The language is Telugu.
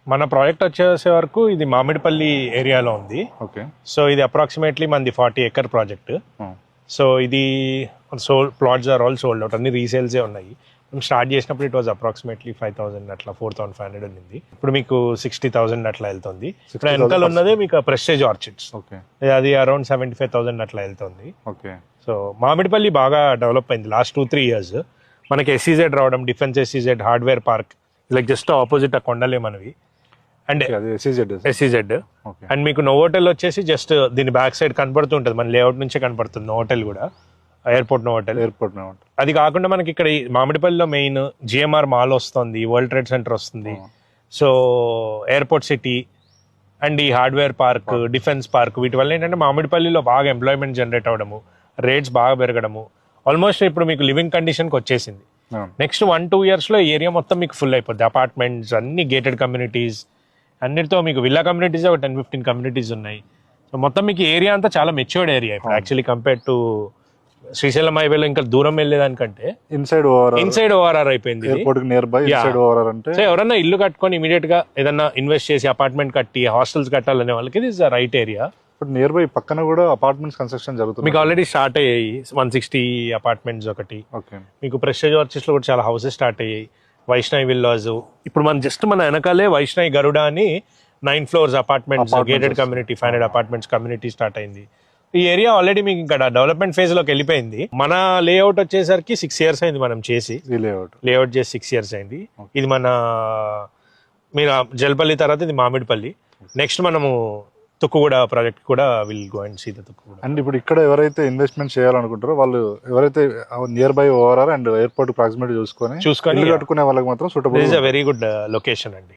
మన ప్రాజెక్ట్ వచ్చేసే వరకు ఇది మామిడిపల్లి ఏరియాలో ఉంది. ఓకే. సో ఇది అప్రాక్సిమేట్లీ మనది 40 acre ప్రాజెక్ట్. సో ఇది plots are all sold out, అన్ని రీసేల్సే ఉన్నాయి. మేము స్టార్ట్ చేసినప్పుడు ఇట్ వాజ్ అప్రాక్సిమేట్లీ 5,000 అట్లా 4,500 ఉంది. ఇప్పుడు మీకు 60,000 అట్లా వెళ్తుంది. ఇప్పుడు వెనకాల ఉన్నదే మీకు ప్రెస్టేజ్ ఆర్చిడ్స్, అది అరౌండ్ 75,000 అట్లా వెళ్తుంది. ఓకే. సో మామిడిపల్లి బాగా డెవలప్ అయింది లాస్ట్ 2-3 years. మనకి SEZ రావడం, defence SEZ, hardware park, like just opposite ఆ కొండలే మనవి. అండ్ SEZ అండ్ మీకు నోవోటెల్ వచ్చేసి జస్ట్ దీని బ్యాక్ సైడ్ కనపడుతూ ఉంటుంది, మన లేఅవుట్ నుంచే కనపడుతుంది నోవోటెల్ కూడా, ఎయిర్పోర్ట్ నోవోటెల్. అది కాకుండా మనకి ఇక్కడ మామిడిపల్లిలో మెయిన్ GMR మాల్ వస్తుంది, వరల్డ్ ట్రేడ్ సెంటర్ వస్తుంది. సో ఎయిర్పోర్ట్ సిటీ అండ్ ఈ హార్డ్వేర్ పార్క్, డిఫెన్స్ పార్క్, వీటి వల్ల ఏంటంటే మామిడిపల్లిలో బాగా ఎంప్లాయ్మెంట్ జనరేట్ అవడము, రేట్స్ బాగా పెరగడము, ఆల్మోస్ట్ ఇప్పుడు మీకు లివింగ్ కండిషన్కి వచ్చేసింది. నెక్స్ట్ 1-2 years లో ఈ ఏరియా మొత్తం మీకు ఫుల్ అయిపోద్ది. అపార్ట్మెంట్స్, అన్ని గేటెడ్ కమ్యూనిటీస్, అన్నిటితో మీకు విల్లా కమ్యూనిటీస్ ఒక 10-15 కమ్యూనిటీస్ ఉన్నాయి. సో మొత్తం మీకు ఏరియా అంతా చాలా మెచ్యూర్డ్ ఏరియా ఇప్పుడు యాక్చువల్లీ కంపేర్ టు శ్రీశైలం హైవేలో ఇంకా దూరం వెళ్ళేదానికంటే ఇన్సైడ్ ORR అయిపోయింది. సో ఎవరన్నా ఇల్లు కట్టుకొని ఇమీడియట్ గా ఏదన్నా ఇన్వెస్ట్ చేసి అపార్ట్మెంట్ కట్టి హాస్టల్స్ కట్టాలనే వాళ్ళకి ఇది is the right area. Near by పక్కన కూడా అపార్ట్మెంట్స్ కన్స్ట్రక్షన్ జరుగుతుంది. మీకు ఆల్రెడీ స్టార్ట్ అయ్యాయి 160 అపార్ట్మెంట్స్ ఒకటి. మీకు ప్రెస్టేజ్ ఆర్చిడ్స్ లో కూడా చాలా హౌసెస్ స్టార్ట్ అయ్యాయి. వైష్ణవి విల్లాస్, ఇప్పుడు మన వెనకాలే వైష్ణవి గరుడ అని 9 floors apartments, gated community, 500 apartments community start అయింది. ఈ ఏరియా ఆల్రెడీ మీకు ఇక్కడ డెవలప్మెంట్ ఫేజ్ లోకి వెళ్ళిపోయింది. మన లేఅవుట్ వచ్చేసరికి 6 years అయింది మనం చేసి, లేఅవుట్ చేసి 6 years అయింది. ఇది మన మీరు జల్పల్లి తర్వాత ఇది మామిడిపల్లి. నెక్స్ట్ మనము తుక్కుగూడ ప్రాజెక్ట్ కూడా will go and see the Tukkuguda. And ఇప్పుడు ఇక్కడ ఎవరైతే ఇన్వెస్ట్మెంట్ చేయాలనుకుంటారో వాళ్ళు ఎవరైతే nearby ORR and airport proximity చూసుకొని కట్టుకునే వాళ్ళకి మాత్రం సూటబుల్, వెరీ గుడ్ లొకేషన్ అండి.